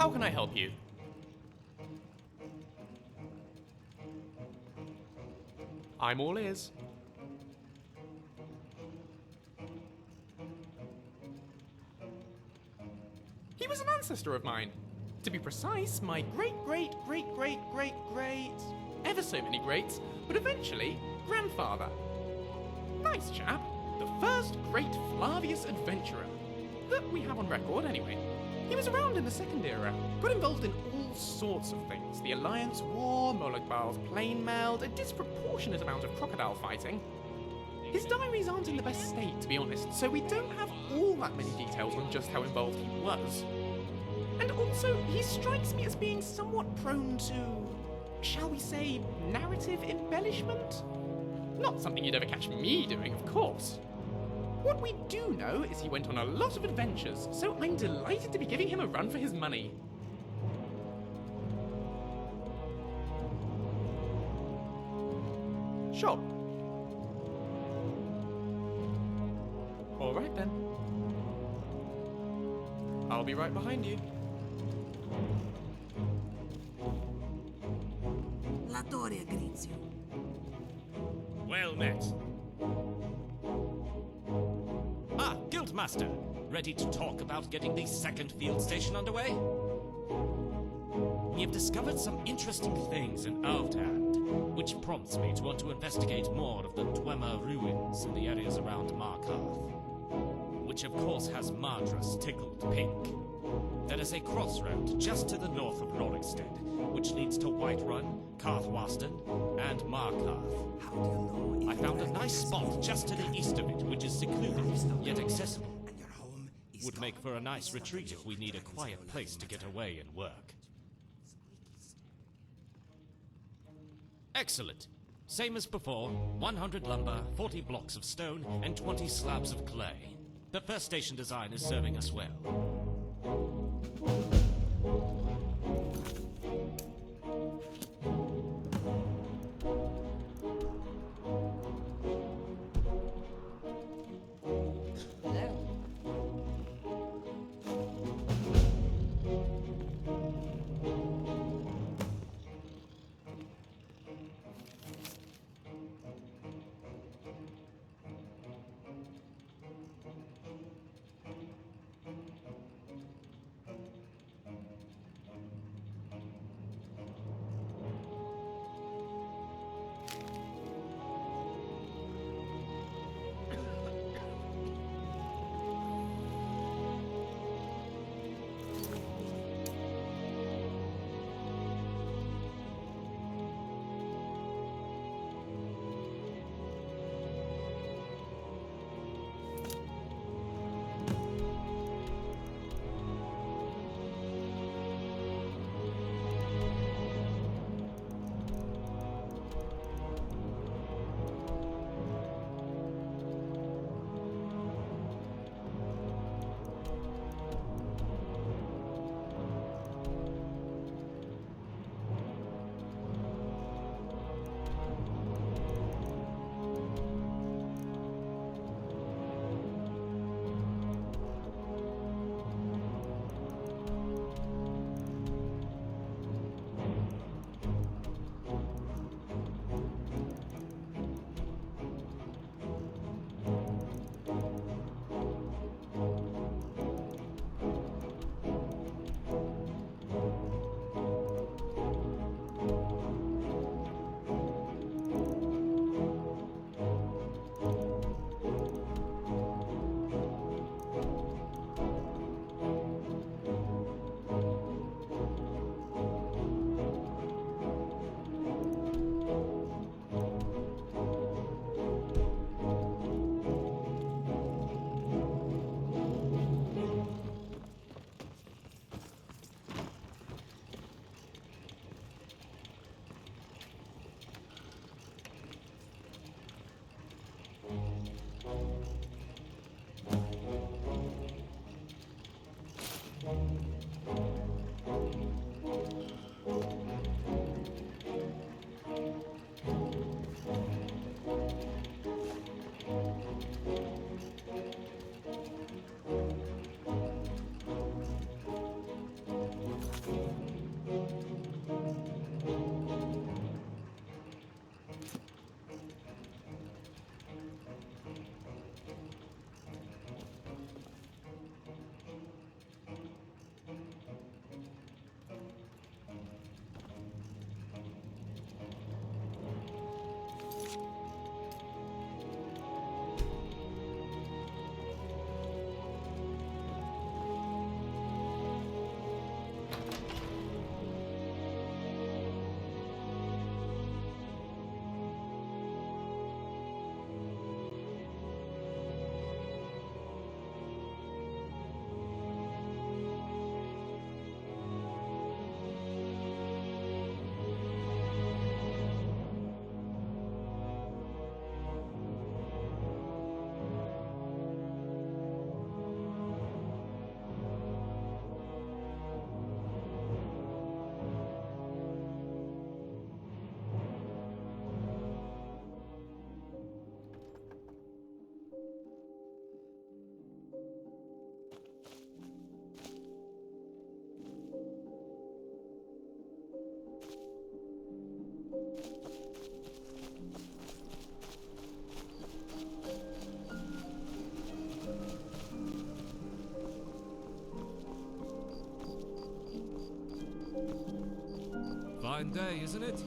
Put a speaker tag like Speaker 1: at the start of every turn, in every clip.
Speaker 1: How can I help you? I'm all ears. He was an ancestor of mine. To be precise, my great, ever so many greats, but eventually, grandfather. Nice chap. The first great Flavius adventurer. That we have on record, anyway. He was around in the Second Era, got involved in all sorts of things. The Alliance War, Molotbal's plane meld, a disproportionate amount of crocodile fighting. His diaries aren't in the best state, to be honest, so we don't have all that many details on just how involved he was. And also, he strikes me as being somewhat prone to, shall we say, narrative embellishment? Not something you'd ever catch me doing, of course. What we do know is he went on a lot of adventures, so I'm delighted to be giving him a run for his money. Sure. All right then. I'll be right behind you.
Speaker 2: Latoria greets you.
Speaker 3: Well met. Ah, Guildmaster! Ready to talk about getting the second field station underway? We have discovered some interesting things in Alvdand, which prompts me to want to investigate more of the Dwemer ruins in the areas around Markarth, which of course has Mardras tickled pink. There is a crossroad just to the north of Rorikstead, which leads to Whiterun, Karthwasten, and Markarth.
Speaker 2: How do you know?
Speaker 3: I found a nice spot just to the east of it, which is secluded, yet accessible.
Speaker 2: And your home is
Speaker 3: Would make for a nice retreat if we need a quiet place to get away and work. Excellent. Same as before, 100 lumber, 40 blocks of stone, and 20 slabs of clay. The first station design is serving us well.
Speaker 4: Fine day, isn't it?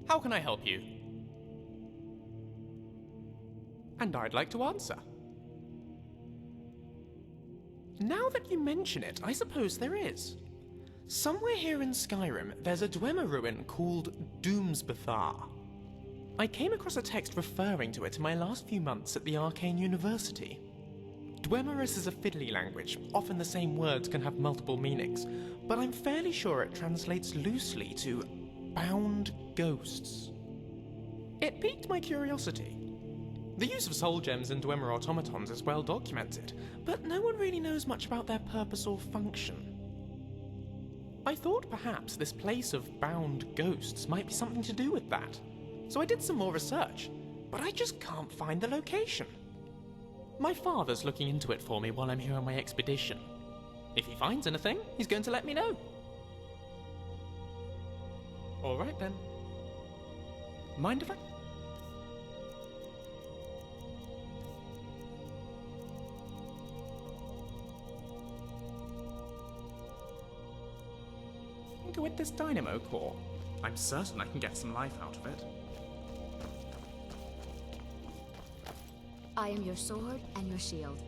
Speaker 1: How can I help you? And I'd like to answer. Now that you mention it, I suppose there is. Somewhere here in Skyrim, there's a Dwemer ruin called Doomsbethar. I came across a text referring to it in my last few months at the Arcane University. Dwemerus is a fiddly language. Often the same words can have multiple meanings, but I'm fairly sure it translates loosely to bound ghosts. It piqued my curiosity. The use of soul gems in Dwemer automatons is well documented, but no one really knows much about their purpose or function. I thought perhaps this place of bound ghosts might be something to do with that, so I did some more research, but I just can't find the location. My father's looking into it for me while I'm here on my expedition. If he finds anything, he's going to let me know. Alright then. Mind if I... Go with this dynamo core. I'm certain I can get some life out of it.
Speaker 5: I am your sword and your shield.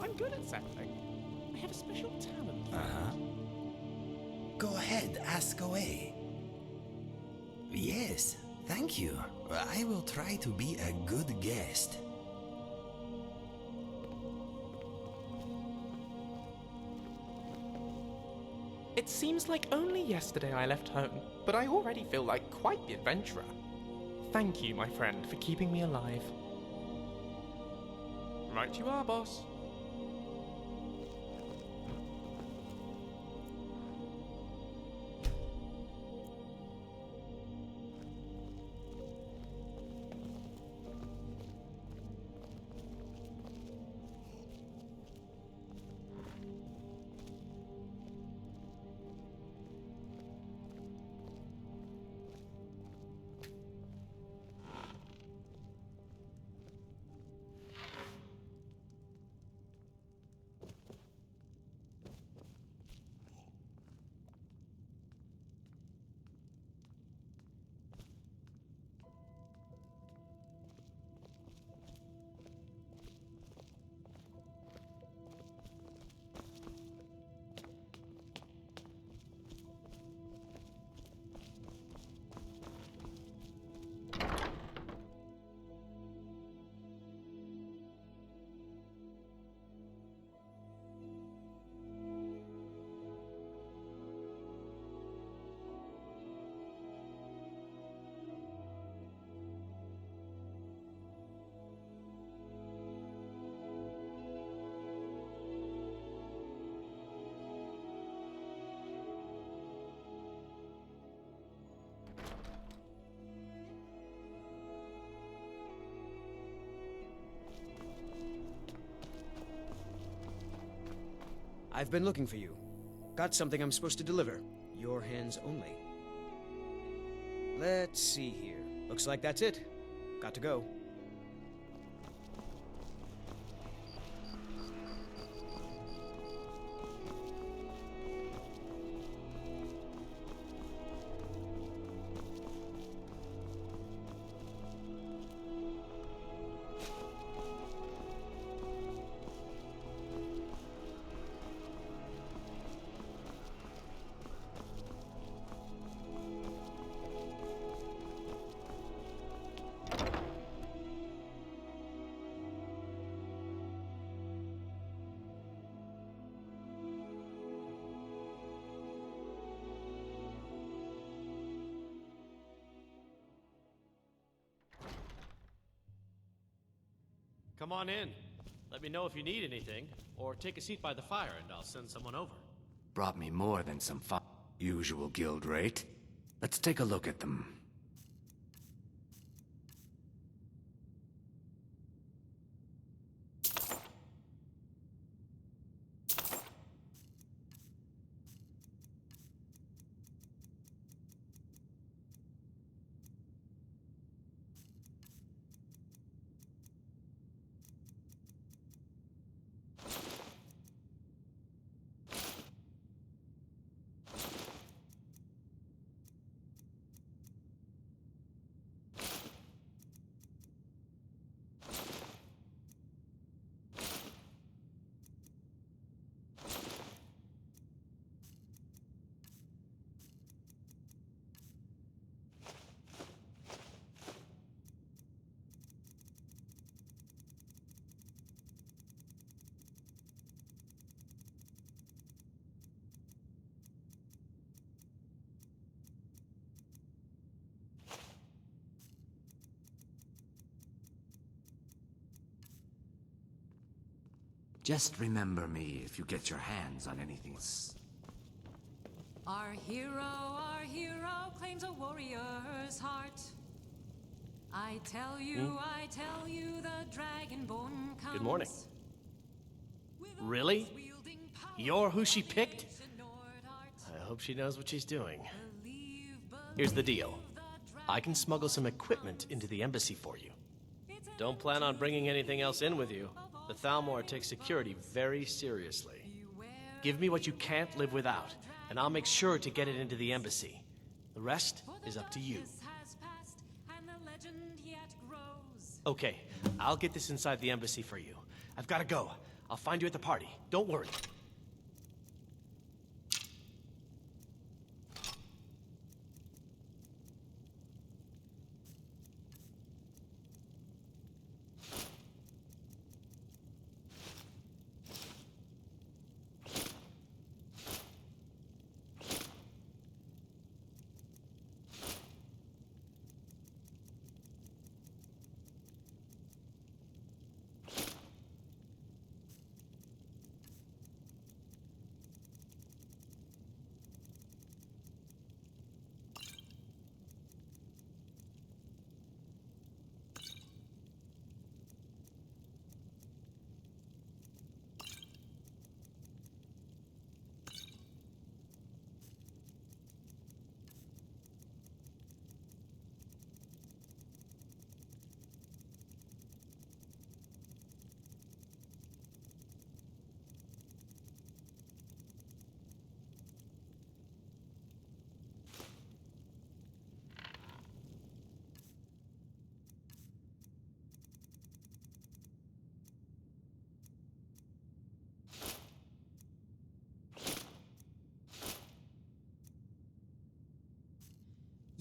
Speaker 1: I'm good at settling. I have a special talent.
Speaker 2: Go ahead, ask away. Yes, thank you. I will try to be a good guest.
Speaker 1: It seems like only yesterday I left home, but I already feel like quite the adventurer. Thank you, my friend, for keeping me alive. Right you are, boss.
Speaker 4: I've been looking for you. Got something I'm supposed to deliver. Your hands only. Let's see here. Looks like that's it. Got to go.
Speaker 6: Come on in. Let me know if you need anything, or take a seat by the fire and I'll send someone over.
Speaker 7: Brought me more than some usual guild rate. Let's take a look at them. Just remember me if you get your hands on anything.
Speaker 8: Our hero claims a warrior's heart. I tell you, the Dragonborn comes.
Speaker 6: Good morning. Really? You're who she picked? I hope she knows what she's doing. Here's the deal. I can smuggle some equipment into the embassy for you. Don't plan on bringing anything else in with you. The Thalmor takes security very seriously. Give me what you can't live without, and I'll make sure to get it into the embassy. The rest is up to you. Okay, I'll get this inside the embassy for you. I've got to go. I'll find you at the party. Don't worry.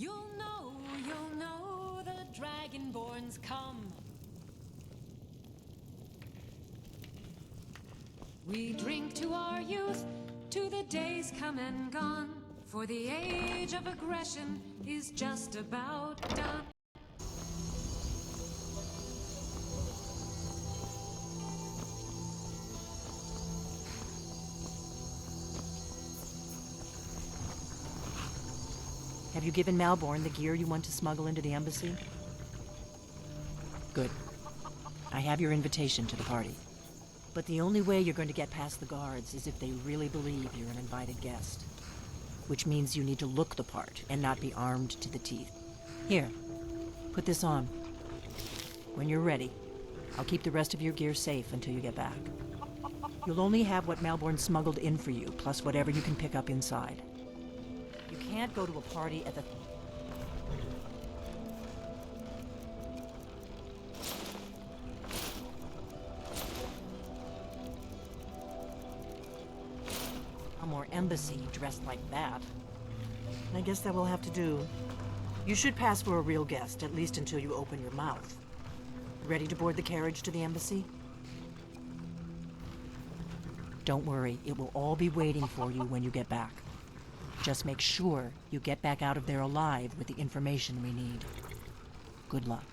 Speaker 8: You'll know the Dragonborns come. We drink to our youth, to the days come and gone, for the age of aggression is just about done.
Speaker 9: Have you given Malborn the gear you want to smuggle into the embassy? Good. I have your invitation to the party. But the only way you're going to get past the guards is if they really believe you're an invited guest. Which means you need to look the part and not be armed to the teeth. Here, put this on. When you're ready, I'll keep the rest of your gear safe until you get back. You'll only have what Malborn smuggled in for you, plus whatever you can pick up inside. You can't go to a party at the... More embassy dressed like that. I guess that will have to do. You should pass for a real guest, at least until you open your mouth. Ready to board the carriage to the embassy? Don't worry, it will all be waiting for you when you get back. Just make sure you get back out of there alive with the information we need. Good luck.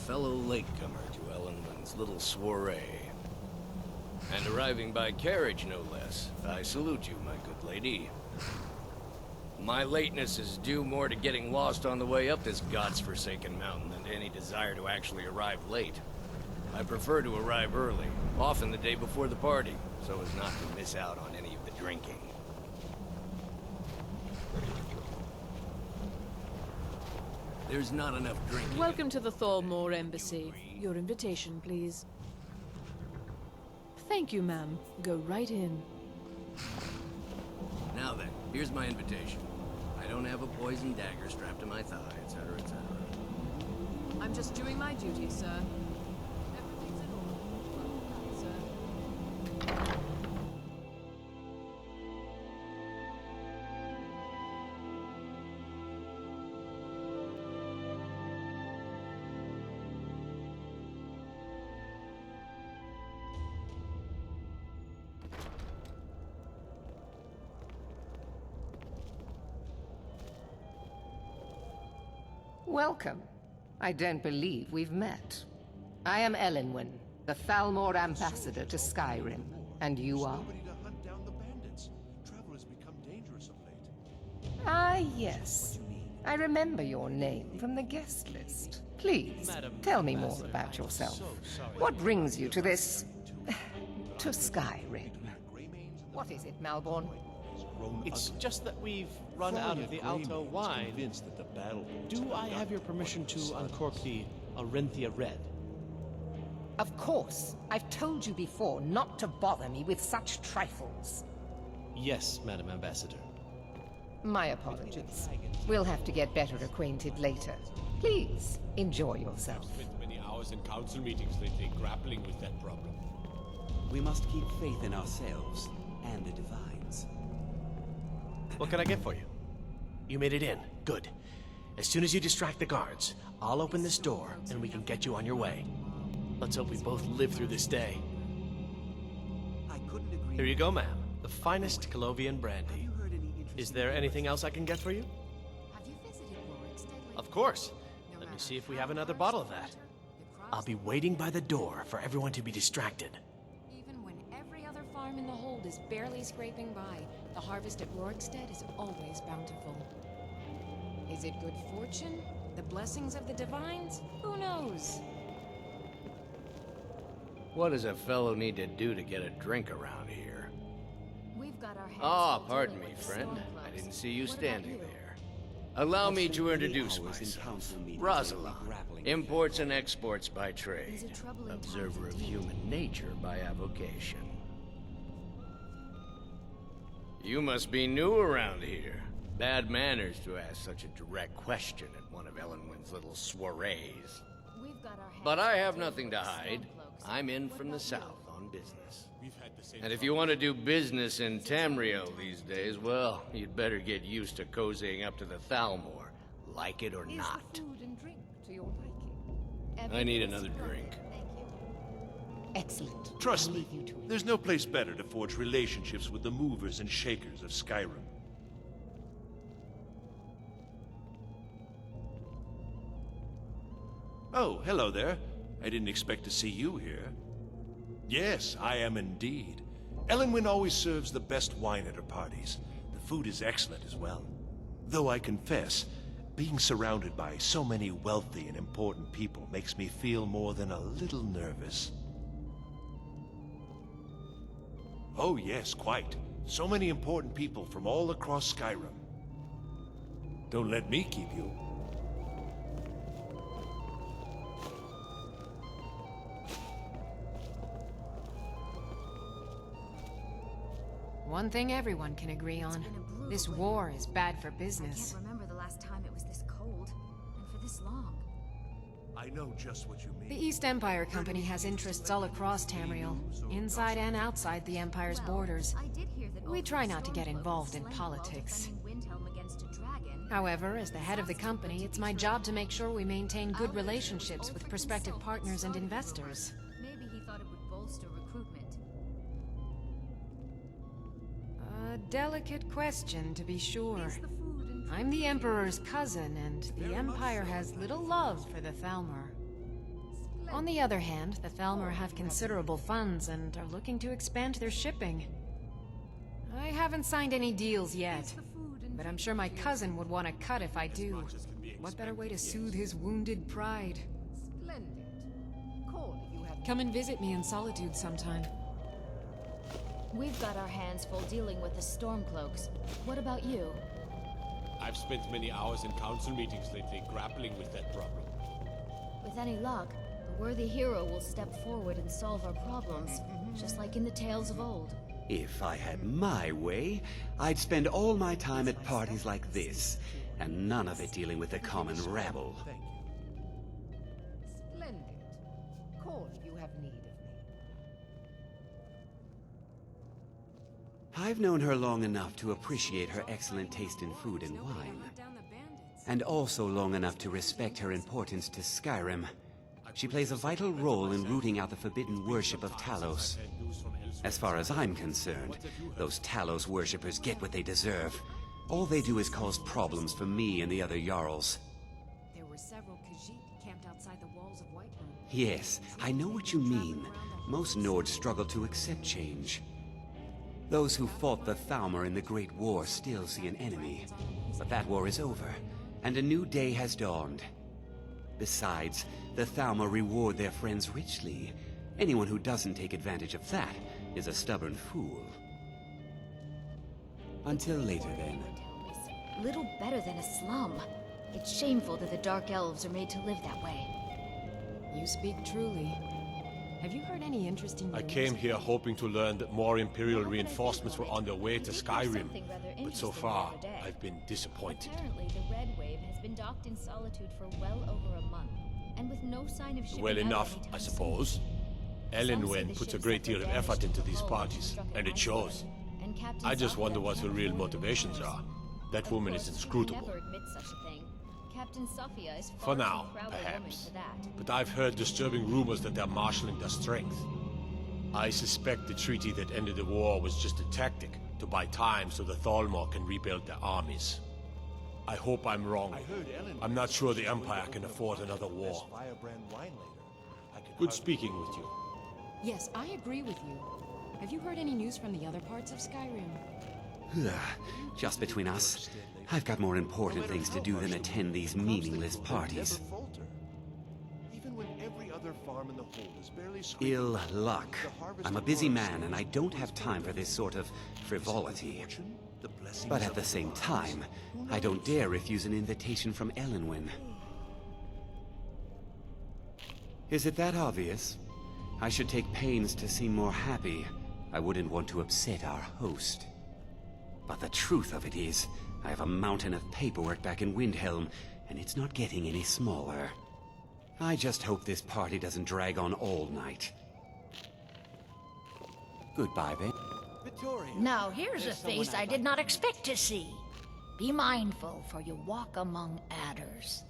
Speaker 10: Fellow latecomer to Ellenman's little soiree. And arriving by carriage, no less. I salute you, my good lady. My lateness is due more to getting lost on the way up this god's-forsaken mountain than to any desire to actually arrive late. I prefer to arrive early, often the day before the party, so as not to miss out on any of the drinking. There's not enough drinking.
Speaker 11: Welcome to the Thalmor Embassy. Your invitation, please. Thank you, ma'am. Go right in.
Speaker 10: Now then, here's my invitation. I don't have a poison dagger strapped to my thigh, etc., etc.
Speaker 11: I'm just doing my duty, sir. Everything's in order. Well done, sir.
Speaker 12: Welcome. I don't believe we've met. I am Elenwen, the Thalmor ambassador to Skyrim. And you are? Ah, yes. I remember your name from the guest list. Please, tell me more about yourself. What brings you to this... to Skyrim? What is it, Malborn?
Speaker 6: It's just that we've run out of the Alto wine. Do I have your permission to uncork the Arinthia Red?
Speaker 12: Of course. I've told you before not to bother me with such trifles.
Speaker 6: Yes, Madam Ambassador.
Speaker 12: My apologies. We'll have to get better acquainted later. Please, enjoy yourself.
Speaker 13: I've spent many hours in council meetings lately grappling with that problem.
Speaker 2: We must keep faith in ourselves and the divines.
Speaker 6: What can I get for you? You made it in. Good. As soon as you distract the guards, I'll open this door and we can get you on your way. Let's hope we both live through this day. Here you go, ma'am. The finest Colovian brandy. Is there anything else I can get for you?
Speaker 5: Have you visited Rorikstead?
Speaker 6: Of course. Let me see if we have another bottle of that. I'll be waiting by the door for everyone to be distracted.
Speaker 8: Even when every other farm in the hold is barely scraping by, the harvest at Rorikstead is always bountiful. Is it good fortune? The blessings of the divines? Who knows?
Speaker 10: What does a fellow need to do to get a drink around here?
Speaker 5: We've got our hands
Speaker 10: Ah,
Speaker 5: full
Speaker 10: pardon
Speaker 5: dealing
Speaker 10: me,
Speaker 5: with
Speaker 10: friend.
Speaker 5: storm
Speaker 10: I
Speaker 5: clubs.
Speaker 10: didn't see you
Speaker 5: What about
Speaker 10: standing
Speaker 5: you?
Speaker 10: there. Allow me to introduce myself. Rosalind, imports and exports by trade.
Speaker 5: These are troubling
Speaker 10: Observer
Speaker 5: times
Speaker 10: of
Speaker 5: indeed.
Speaker 10: human nature by avocation. You must be new around here. Bad manners to ask such a direct question at one of Ellenwen's little soirees.
Speaker 5: We've got our hands
Speaker 10: But I have
Speaker 5: full
Speaker 10: nothing to
Speaker 5: dealing with
Speaker 10: hide.
Speaker 5: storm cloaks.
Speaker 10: I'm in
Speaker 5: What
Speaker 10: from the
Speaker 5: about you?
Speaker 10: south on business.
Speaker 13: We've had the same
Speaker 10: And if you want to do business in Tamriel these days, well, you'd better get used to cozying up to the Thalmor, like it or
Speaker 8: Is
Speaker 10: not.
Speaker 8: the food and drink
Speaker 12: to your liking.
Speaker 10: I need another drink.
Speaker 12: Excellent.
Speaker 14: Trust me, there's no place better to forge relationships with the movers and shakers of Skyrim. Oh, hello there. I didn't expect to see you here. Yes, I am indeed. Elenwyn always serves the best wine at her parties. The food is excellent as well. Though I confess, being surrounded by so many wealthy and important people makes me feel more than a little nervous. Oh yes, quite. So many important people from all across Skyrim. Don't let me keep you.
Speaker 8: One thing everyone can agree on. This war is bad for business.
Speaker 5: I can't remember the last time it was this cold, and for this long.
Speaker 14: I know just what you mean.
Speaker 8: The East Empire Company has interests all across Tamriel, inside and outside the Empire's borders. We try not to get involved in politics. However, as the head of the company, it's my job to make sure we maintain good relationships with prospective partners and investors.
Speaker 5: Maybe he thought it would bolster recruitment.
Speaker 8: A delicate question, to be sure. I'm the Emperor's cousin, and the Empire has little love for the Thalmor. On the other hand, the Thalmor have considerable funds and are looking to expand their shipping. I haven't signed any deals yet, but I'm sure my cousin would want a cut if I do. What better way to soothe his wounded pride? Come and visit me in Solitude sometime.
Speaker 5: We've got our hands full dealing with the Stormcloaks. What about you?
Speaker 13: I've spent many hours in council meetings lately grappling with that problem.
Speaker 5: With any luck, a worthy hero will step forward and solve our problems, just like in the tales of old.
Speaker 7: If I had my way, I'd spend all my time at parties like this, and none of it dealing with the common rabble.
Speaker 12: Splendid. Call if you have need of me.
Speaker 7: I've known her long enough to appreciate her excellent taste in food and wine, and also long enough to respect her importance to Skyrim. She plays a vital role in rooting out the forbidden worship of Talos. As far as I'm concerned, those Talos worshippers get what they deserve. All they do is cause problems for me and the other Jarls.
Speaker 8: There were several Khajiit camped outside the walls of Whiterun.
Speaker 7: Yes, I know what you mean. Most Nords struggle to accept change. Those who fought the Thalmor in the Great War still see an enemy. But that war is over, and a new day has dawned. Besides, the Thalmor reward their friends richly. Anyone who doesn't take advantage of that is a stubborn fool. Until later, then.
Speaker 5: Little better than a slum. It's shameful that the Dark Elves are made to live that way.
Speaker 8: You speak truly. Have you heard any interesting news?
Speaker 13: I came here hoping to learn that more Imperial reinforcements were on their way to Skyrim, but so far, I've been disappointed.
Speaker 5: Apparently, the Red Wave has been docked in Solitude for well over a month, and with no sign of shipping
Speaker 13: Well
Speaker 5: out
Speaker 13: enough,
Speaker 5: anytime
Speaker 13: I suppose. Elenwen puts a great deal of effort into these parties, and it shows. I just wonder what her real motivations are. That woman is inscrutable.
Speaker 5: Never admit such a thing. Captain Sophia is
Speaker 13: For
Speaker 5: far
Speaker 13: now,
Speaker 5: too proud a woman
Speaker 13: perhaps.
Speaker 5: for that.
Speaker 13: But I've heard disturbing rumors that they're marshalling their strength. I suspect the treaty that ended the war was just a tactic to buy time so the Thalmor can rebuild their armies. I hope I'm wrong. I'm not sure the Empire can afford another war. Good speaking with you.
Speaker 8: Yes, I agree with you. Have you heard any news from the other parts of Skyrim?
Speaker 7: Just between us, I've got more important things to do than attend these meaningless parties.
Speaker 14: Even when every other farm in the hold is barely
Speaker 7: Ill luck. I'm a busy man and I don't have time for this sort of frivolity. But at the same time, I don't dare refuse an invitation from Elenwen. Is it that obvious? I should take pains to seem more happy. I wouldn't want to upset our host. But the truth of it is, I have a mountain of paperwork back in Windhelm, and it's not getting any smaller. I just hope this party doesn't drag on all night. Goodbye, then.
Speaker 15: Now here's a face I did not expect to see. Be mindful, for you walk among adders.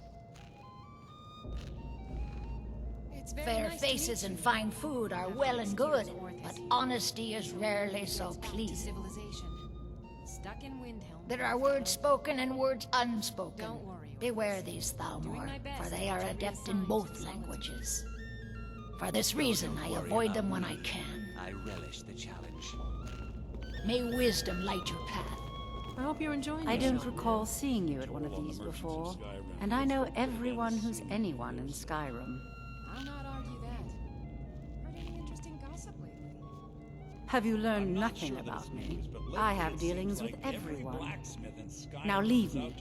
Speaker 8: It's very
Speaker 15: Fair
Speaker 8: nice to
Speaker 15: faces
Speaker 8: meet
Speaker 15: and
Speaker 8: you.
Speaker 15: fine food are well and good, but honesty is rarely so
Speaker 8: To
Speaker 15: pleasing.
Speaker 8: civilization. Stuck in Windhelm.
Speaker 15: There are words spoken and words unspoken.
Speaker 8: Don't worry.
Speaker 15: Beware these,
Speaker 8: Doing
Speaker 15: Thalmor,
Speaker 8: my best
Speaker 15: for
Speaker 8: to
Speaker 15: they are
Speaker 8: get you
Speaker 15: adept in
Speaker 8: reassigned
Speaker 15: both
Speaker 8: to the
Speaker 15: languages. For this reason, I avoid them when I can.
Speaker 7: I relish the challenge.
Speaker 15: May wisdom light your path.
Speaker 11: I hope you're enjoying
Speaker 16: I
Speaker 11: yourself.
Speaker 16: don't recall seeing you at one of these before, and I know everyone who's anyone in Skyrim.
Speaker 8: I'll not argue that. Heard any interesting gossip lately?
Speaker 16: Have you learned nothing about me? I have dealings with everyone. Now leave me.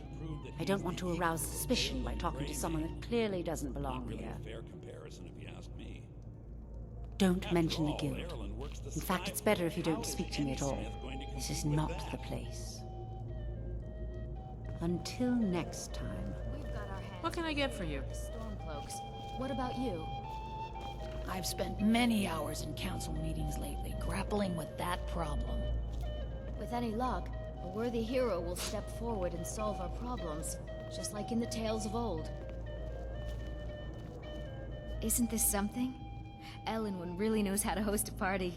Speaker 16: I don't want to arouse suspicion by talking to someone that clearly doesn't belong here. Don't mention the guild. In fact, it's better if you don't speak to me at all. This is not the place. Until next time.
Speaker 5: We've got our hands
Speaker 11: What can I get for you?
Speaker 5: the Stormcloaks. What about you?
Speaker 15: I've spent many hours in council meetings lately, grappling with that problem.
Speaker 5: With any luck, a worthy hero will step forward and solve our problems, just like in the tales of old. Isn't this something? Ellenwood really knows how to host a party.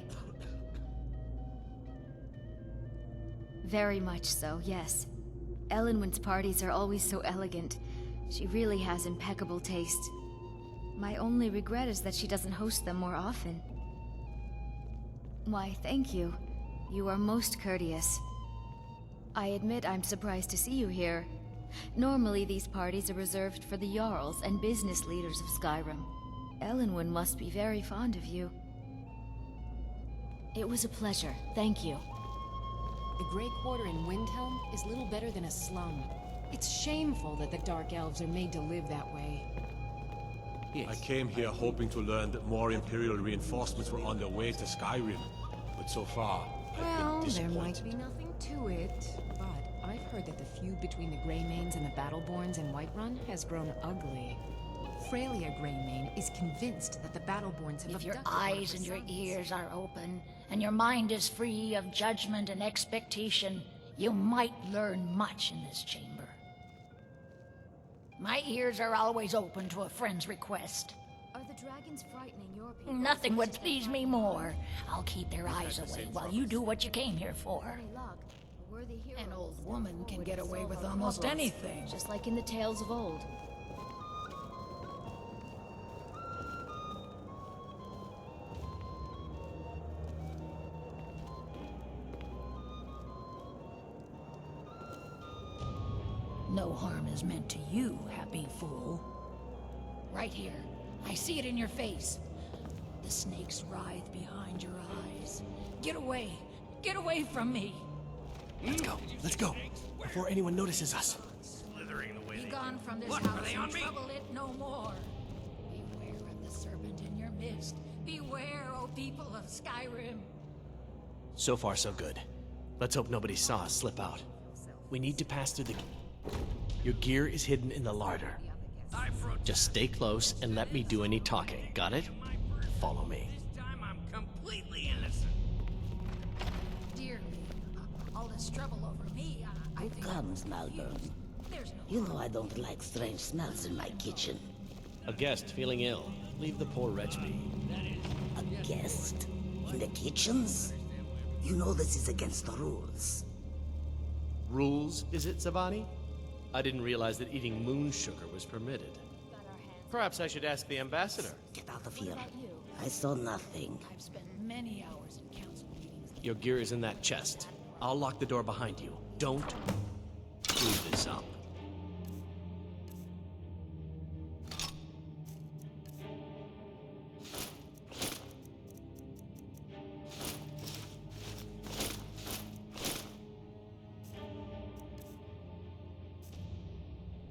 Speaker 5: Very much so, yes. Ellenwood's parties are always so elegant. She really has impeccable taste. My only regret is that she doesn't host them more often. Why, thank you. You are most courteous. I admit I'm surprised to see you here. Normally these parties are reserved for the Jarls and business leaders of Skyrim. Ellenwood must be very fond of you. It was a pleasure, thank you.
Speaker 8: The Grey Quarter in Windhelm is little better than a slum. It's shameful that the Dark Elves are made to live that way.
Speaker 13: I came here hoping to learn that more Imperial reinforcements were on their way to Skyrim, but so far,
Speaker 8: Well,
Speaker 13: I've been
Speaker 8: there might
Speaker 13: disappointed.
Speaker 8: be nothing to it, but I've heard that the feud between the Greymanes and the Battleborns in Whiterun has grown ugly. Freya Greymane is convinced that the Battleborns have
Speaker 15: If your
Speaker 8: abducted one of
Speaker 15: eyes
Speaker 8: her
Speaker 15: and your
Speaker 8: sons.
Speaker 15: ears are open, and your mind is free of judgment and expectation, you might learn much in this chamber. My ears are always open to a friend's request.
Speaker 5: Are the dragons frightening your people?
Speaker 15: Nothing would please me more. I'll keep their eyes away while you do what you came here for.
Speaker 5: Any luck, a worthy hero
Speaker 15: An
Speaker 5: will
Speaker 15: old
Speaker 5: step
Speaker 15: woman can
Speaker 5: forward
Speaker 15: get
Speaker 5: and
Speaker 15: away
Speaker 5: solve
Speaker 15: with
Speaker 5: our
Speaker 15: almost
Speaker 5: problems,
Speaker 15: anything.
Speaker 5: just like in the tales of old.
Speaker 15: No harm is meant to you, happy fool. Right here. I see it in your face. The snakes writhe behind your eyes. Get away! Get away from me!
Speaker 6: Let's go. Let's go. Before anyone notices us.
Speaker 15: Be gone from this house and trouble it no more. Beware of the serpent in your midst. Beware, O people of Skyrim.
Speaker 6: So far, so good. Let's hope nobody saw us slip out. We need to pass through the... Your gear is hidden in the larder. Just stay close and let me do any talking. Got it? Follow me.
Speaker 10: Completely innocent.
Speaker 15: Dear me, all this trouble over me, I
Speaker 17: Who
Speaker 15: think...
Speaker 17: comes, Malvern?
Speaker 15: There's no...
Speaker 17: You know I don't like strange smells in my kitchen.
Speaker 6: A guest feeling ill. Leave the poor wretch be.
Speaker 17: A guest? In the kitchens? You know this is against the rules.
Speaker 6: Rules, is it, Savani? I didn't realize that eating moon sugar was permitted. Perhaps I should ask the ambassador.
Speaker 17: Get out of here. I saw nothing.
Speaker 15: I've spent many hours in council meetings.
Speaker 6: Your gear is in that chest. I'll lock the door behind you. Don't screw this up.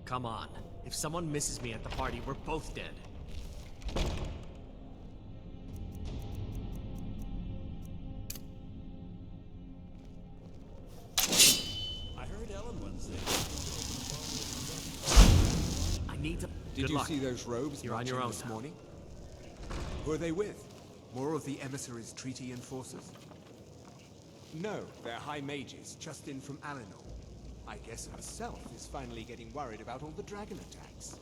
Speaker 6: Come on. If someone misses me at the party, we're both dead.
Speaker 14: I heard Ellen say.
Speaker 6: I need to...
Speaker 18: Did
Speaker 6: Good
Speaker 18: you
Speaker 6: luck.
Speaker 18: see those robes
Speaker 6: You're on
Speaker 18: marching
Speaker 6: your own
Speaker 18: this
Speaker 6: now.
Speaker 18: morning? Who are they with? More of the emissaries' treaty enforcers? No, they're high mages, just in from Alinor. I guess herself is finally getting worried about all the dragon attacks.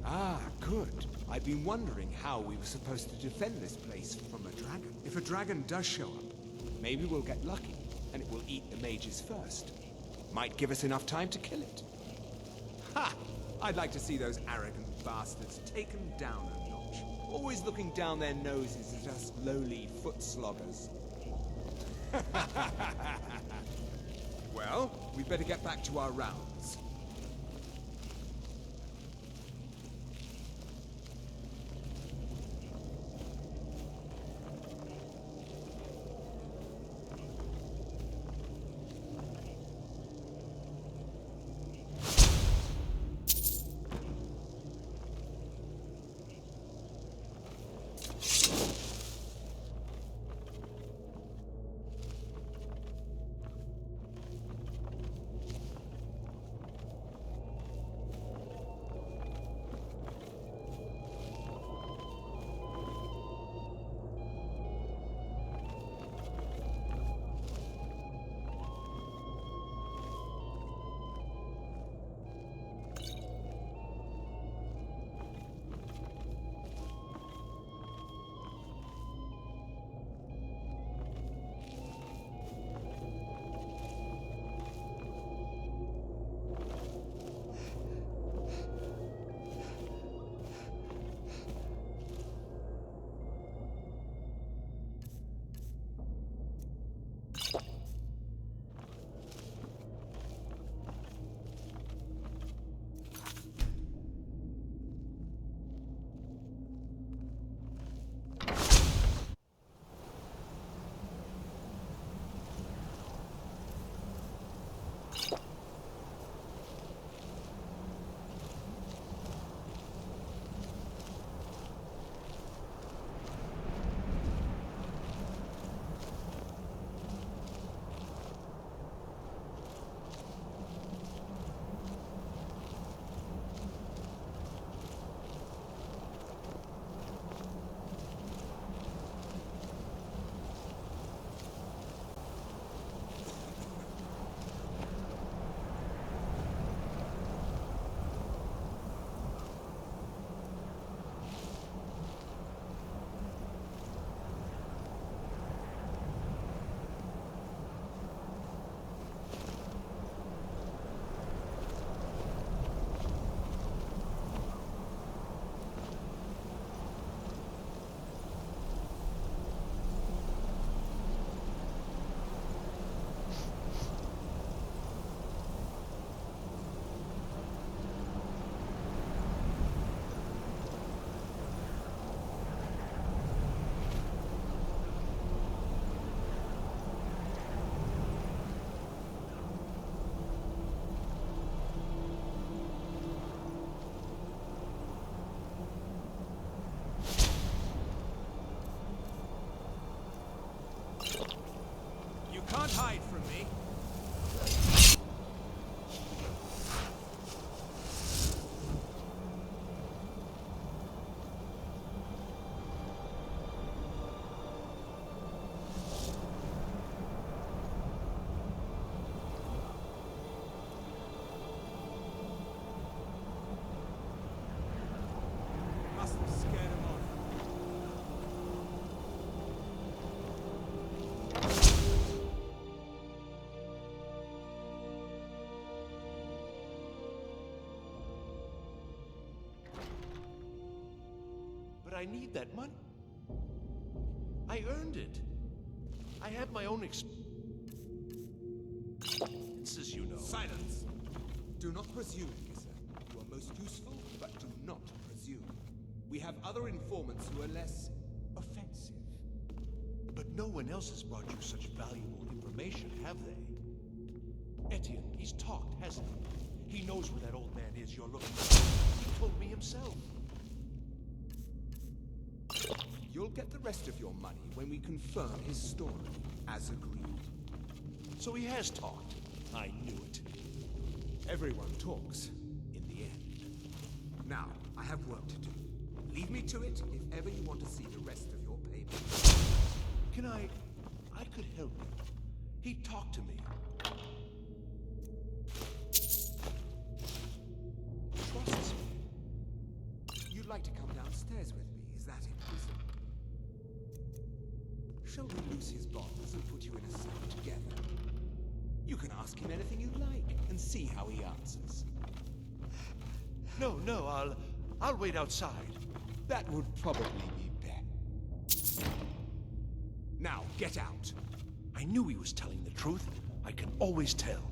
Speaker 18: Ah, good. I've been wondering how we were supposed to defend this place from a dragon. If a dragon does show up, maybe we'll get lucky, and it will eat the mages first. Might give us enough time to kill it. Ha! I'd like to see those arrogant bastards taken down a notch. Always looking down their noses at us lowly foot sloggers. Well, we'd better get back to our rounds. Can't hide from me. Must have scared him off.
Speaker 14: But I need that money. I earned it. I have my own experiences, you know.
Speaker 18: Silence! Do not presume, Kisser. You are most useful, but do not presume. We have other informants who are less offensive.
Speaker 14: But no one else has brought you such valuable information, have they? Etienne, he's talked, hasn't he? He knows where that old man is you're looking for. He told me himself.
Speaker 18: You'll get the rest of your money when we confirm his story, as agreed.
Speaker 14: So he has talked. I knew it.
Speaker 18: Everyone talks, in the end. Now, I have work to do. Leave me to it if ever you want to see the rest of your payment.
Speaker 14: Can I could help you. He talked to me. Trusts me.
Speaker 18: upstairs with me. Is that it, prisoner? Shall we loose his bonds and put you in a cell together? You can ask him anything you like and see how he answers.
Speaker 14: No, I'll wait outside.
Speaker 18: That would probably be best. Now, get out.
Speaker 14: I knew he was telling the truth. I can always tell.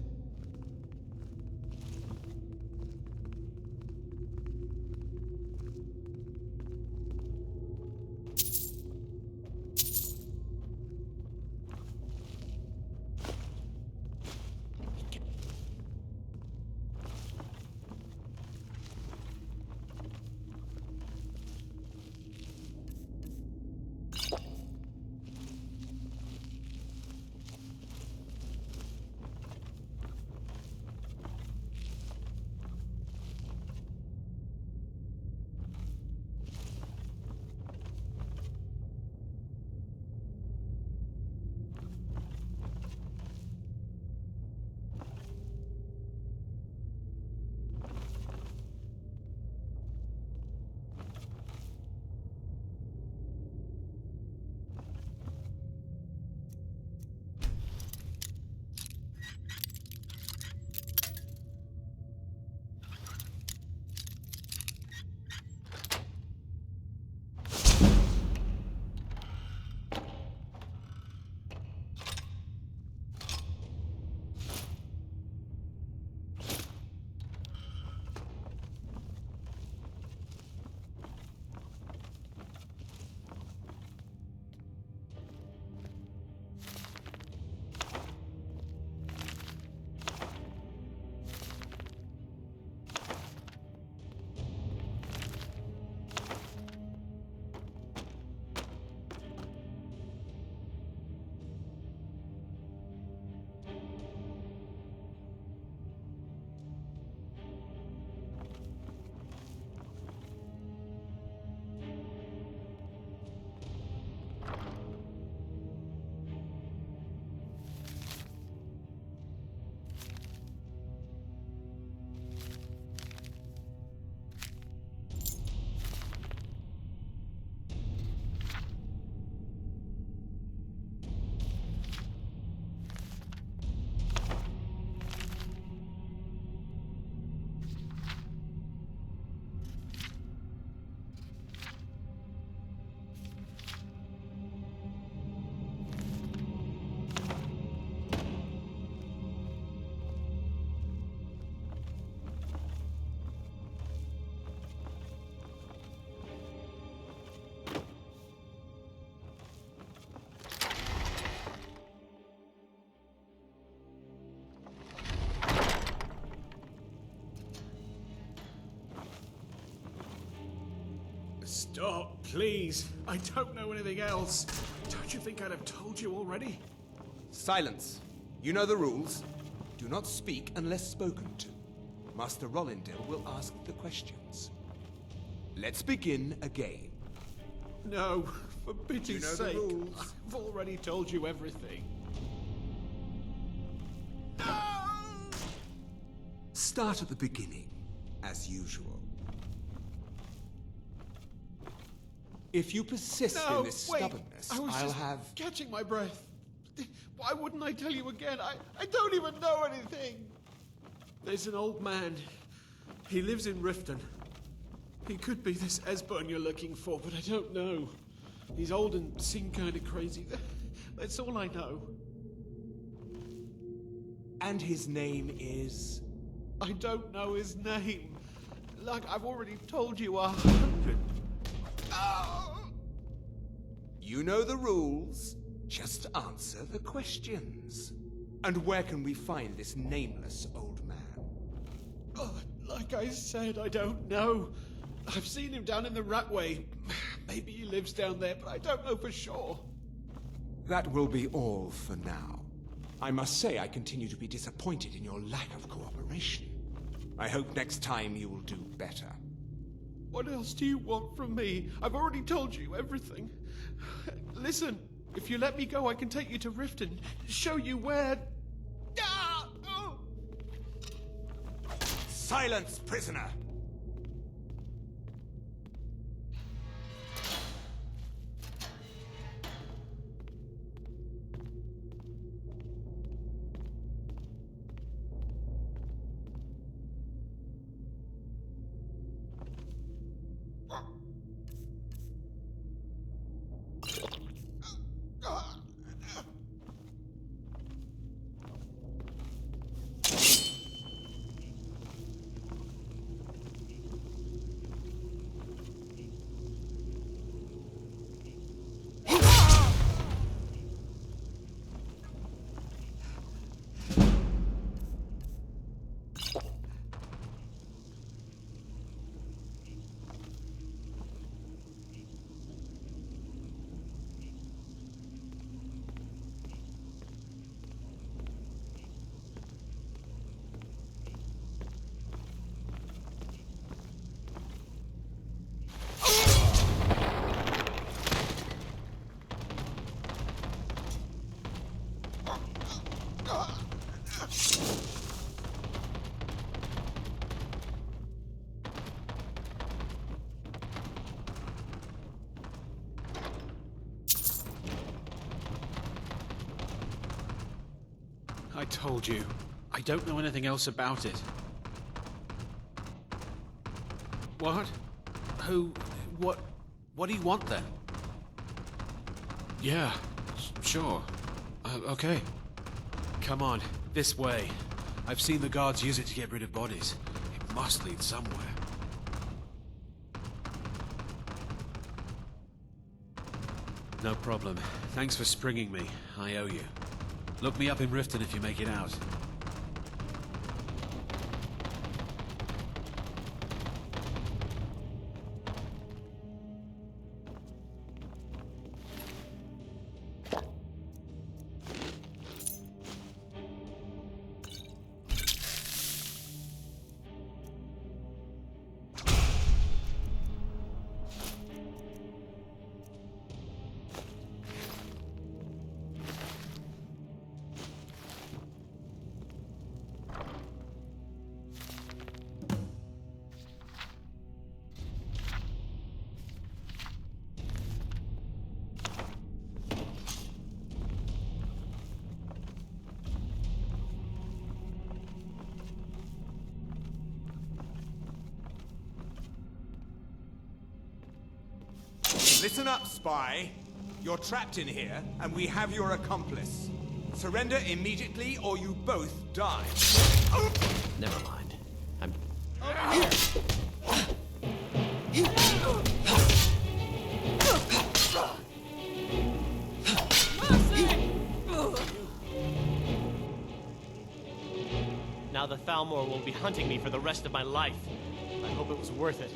Speaker 19: Stop, please. I don't know anything else. Don't you think I'd have told you already?
Speaker 18: Silence. You know the rules. Do not speak unless spoken to. Master Rollindale will ask the questions. Let's begin again.
Speaker 19: No, for pity's
Speaker 18: You know the
Speaker 19: sake.
Speaker 18: rules.
Speaker 19: I've already told you everything.
Speaker 18: Start at the beginning, as usual. If you persist in this stubbornness,
Speaker 19: I was
Speaker 18: I'll
Speaker 19: just
Speaker 18: have...
Speaker 19: catching my breath. Why wouldn't I tell you again? I don't even know anything. There's an old man. He lives in Riften. He could be this Esbern you're looking for, but I don't know. He's old and seemed kind of crazy. That's all I know.
Speaker 18: And his name is...
Speaker 19: I don't know his name. Like I've already told you 100.
Speaker 18: You know the rules. Just answer the questions. And where can we find this nameless old man?
Speaker 19: Oh, like I said, I don't know. I've seen him down in the Ratway. Maybe he lives down there, but I don't know for sure.
Speaker 18: That will be all for now. I must say I continue to be disappointed in your lack of cooperation. I hope next time you will do better.
Speaker 19: What else do you want from me? I've already told you everything. Listen, if you let me go, I can take you to Riften, show you where...
Speaker 18: Silence, prisoner!
Speaker 19: I told you. I don't know anything else about it. What? Who? What do you want then? Yeah, sure. Okay. Come on, this way. I've seen the guards use it to get rid of bodies. It must lead somewhere. No problem. Thanks for springing me. I owe you. Look me up in Riften if you make it out.
Speaker 18: Listen up, spy. You're trapped in here, and we have your accomplice. Surrender immediately, or you both die.
Speaker 6: Never mind. I'm... Now the Thalmor will be hunting me for the rest of my life. I hope it was worth it.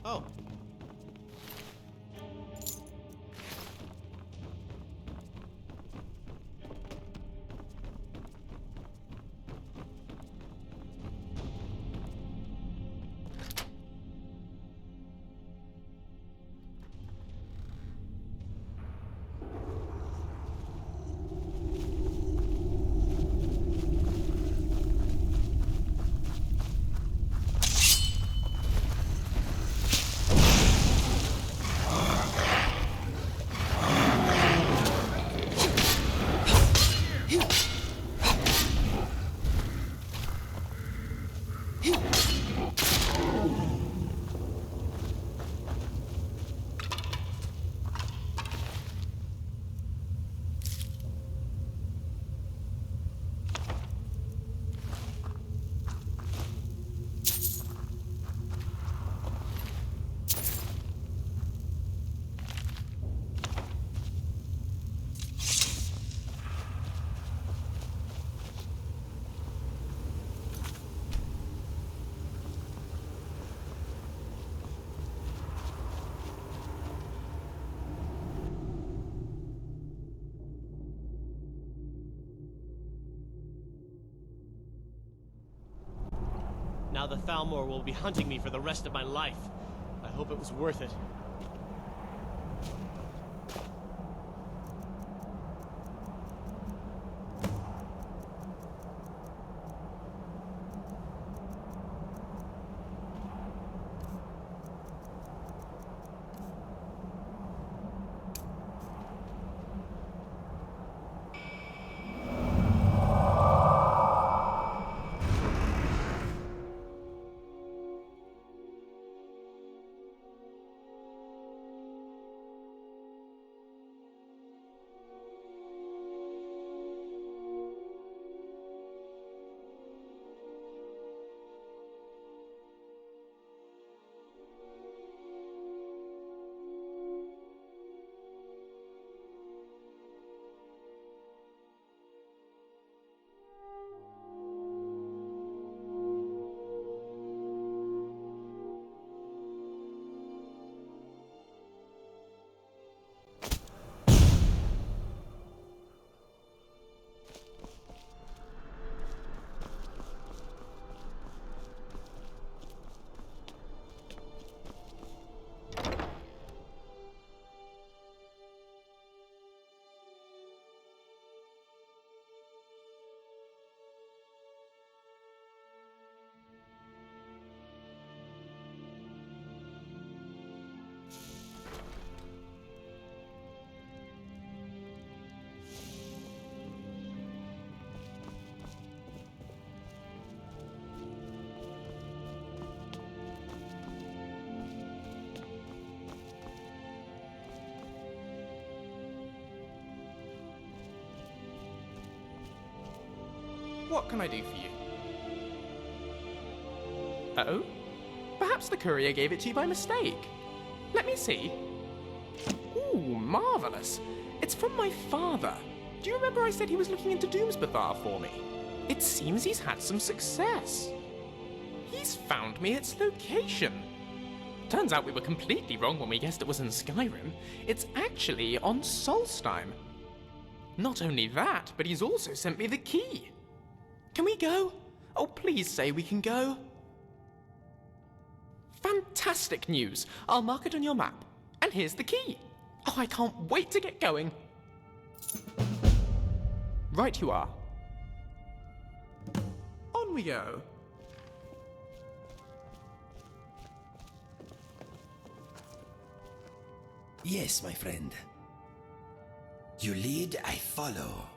Speaker 6: Oh. Now the Thalmor will be hunting me for the rest of my life. I hope it was worth it.
Speaker 1: What can I do for you? Uh-oh? Perhaps the courier gave it to you by mistake. Let me see. Ooh, marvelous. It's from my father. Do you remember I said he was looking into Doomsbathar for me? It seems he's had some success. He's found me its location. Turns out we were completely wrong when we guessed it was in Skyrim. It's actually on Solstheim. Not only that, but he's also sent me the key. Can we go? Oh, please say we can go. Fantastic news. I'll mark it on your map. And here's the key. Oh, I can't wait to get going. Right you are. On we go.
Speaker 2: Yes, my friend. You lead, I follow.